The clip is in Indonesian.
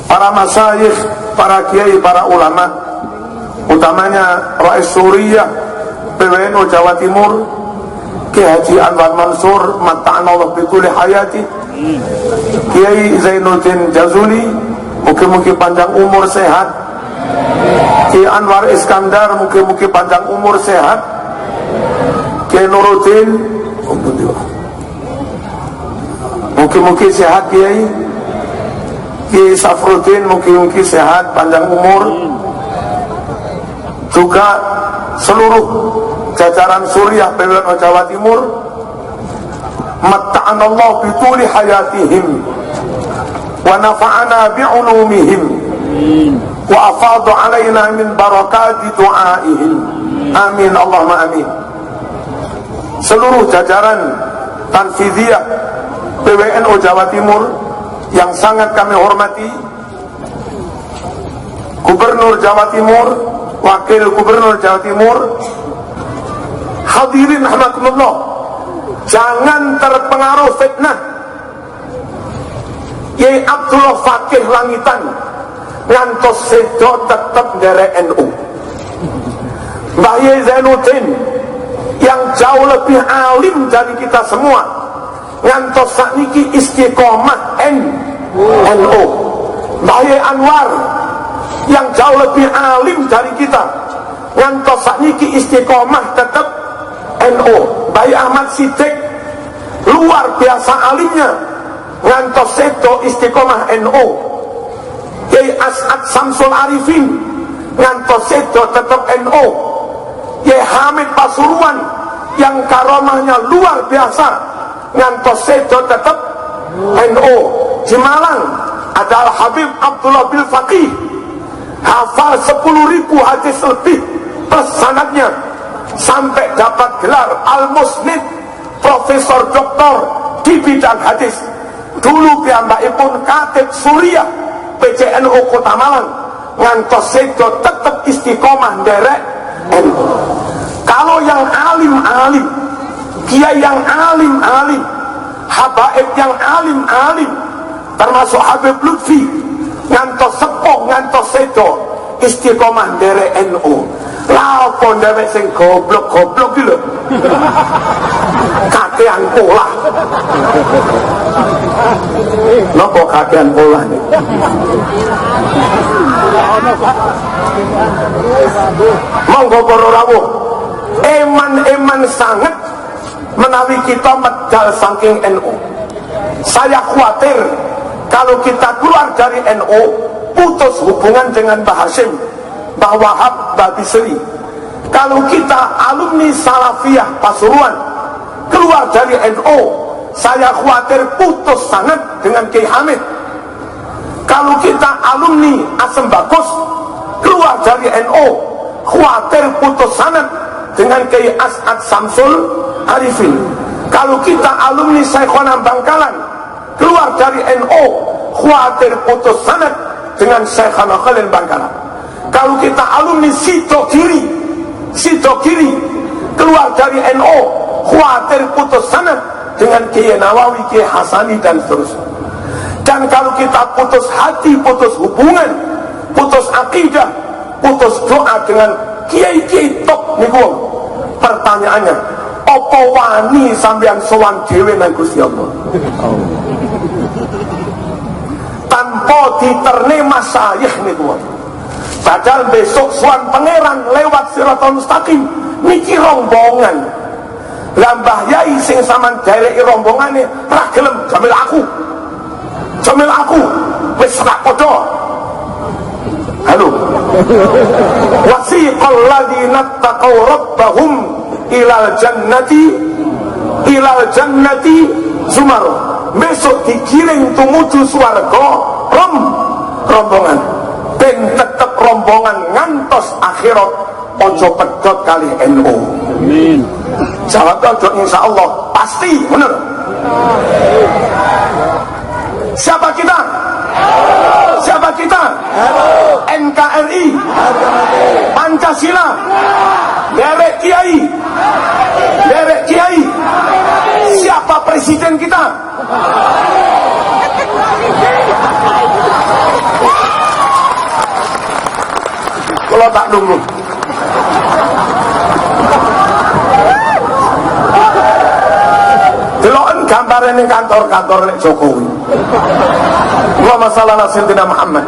para masyayikh, para kiai, para ulama, utamanya Rais Suriah PWNU Jawa Timur Kiai Haji Anwar Mansur matta'anallahu bituli hayati, Kiai Zainuddin Jazuli mugi-mugi panjang umur sehat, Kiai Anwar Iskandar mugi-mugi panjang umur sehat, Kiai Nuruddin mugi-mugi sehat, Kiai Safruddin mugi-mugi sehat panjang umur, juga seluruh jajaran Suriah PWNU Jawa Timur matta'anallahu bituli hayatihim wa nafa'ana bi'ulumihim wa afadu alaina min barakati du'aihim, amin Allahumma amin. Seluruh jajaran Tanfidhiyah PWNU Jawa Timur yang sangat kami hormati, Gubernur Jawa Timur, Wakil Gubernur Jawa Timur, hadirin rahmatullah, jangan terpengaruh fitnah Yai Abdullah Fakih Langitan ngantos sedo tetap dari NU. Mbah Yai Zainuddin yang jauh lebih alim dari kita semua ngantos sakniki istiqomah NU. Mbah Yai Anwar yang jauh lebih alim dari kita ngantos sakniki istiqomah tetap NU. Bayi Ahmad Siddiq luar biasa alimnya ngantos sedo istiqomah NU. Kiai As'ad Samsul Arifin ngantos sedo tetap NU. Kiai Hamid Pasuruan yang karomahnya luar biasa ngantos sedo tetap NU. Di Malang adalah Habib Abdullah Bil Faqih, hafal 10.000 hadis lebih plus sanadnya, sampai dapat gelar Al-Musnid, Profesor Doktor di bidang hadis. Dulu piyambakipun Katib Suriah PCNU Kota Malang ngantos sedo tetap istiqomah derek NU. Kalau yang alim-alim, kiai yang alim-alim, habaib yang alim-alim, termasuk Habib Lutfi ngantos sepuh ngantos sedo istiqomah derek NU. Lapo ndewek sing goblok-goblok iki lho. Kakean pola. Napa kakean pola nih? Monggo para rawuh, eman-eman sangat menawi kita medal saking NU. Saya khawatir kalau kita keluar dari NU, putus hubungan dengan Mbah Hashim, Mbah Wahab, Mbah Bisri. Kalau kita alumni Salafiyah Pasuruan keluar dari NU, saya khawatir putus sangat dengan Kiai Hamid. Kalau kita alumni Asem Bagus keluar dari NU, khawatir putus sangat dengan Kiai As'ad Samsul Arifin. Kalau kita alumni Syekhona Bangkalan keluar dari NU, khawatir putus sanad dengan Syekhana Khalil Bangkalan. Kalau kita alumni Sido Kiri keluar dari NU, khawatir putus sanad dengan Kiai Nawawi, Kiai Hasani dan seterusnya. Dan kalau kita putus hati, putus hubungan, putus akidah, putus doa dengan kiai-kiai top niku, pertanyaannya, apa wani sampeyan sowan dhewe nang Gusti Allah? Tanpa diterne masyayikh niku. Padahal besok sowan pangeran lewat Siratal Mustaqim niki rombongan. Lah Mbah Yai sing sampean dereki rombongane ra gelem jamil aku. Wis rak padha. Halo. Wasiqal ladzina taqaw rabbahum ilal jannati zumar. Besok digiring tumuju swarga rombongan. Ben tetep rombongan ngantos akhirat, ojo pedot kali NU. Amin. Jawab ojo insyaallah pasti bener. Siapa kita? Siapa kita? NKRI, Pancasila, derek Kiai. Siapa presiden kita? kula tak nunggu. Deloken gambare ning kantor-kantor nek Jokowi. Allahumma shalli ala sayyidina Muhammad.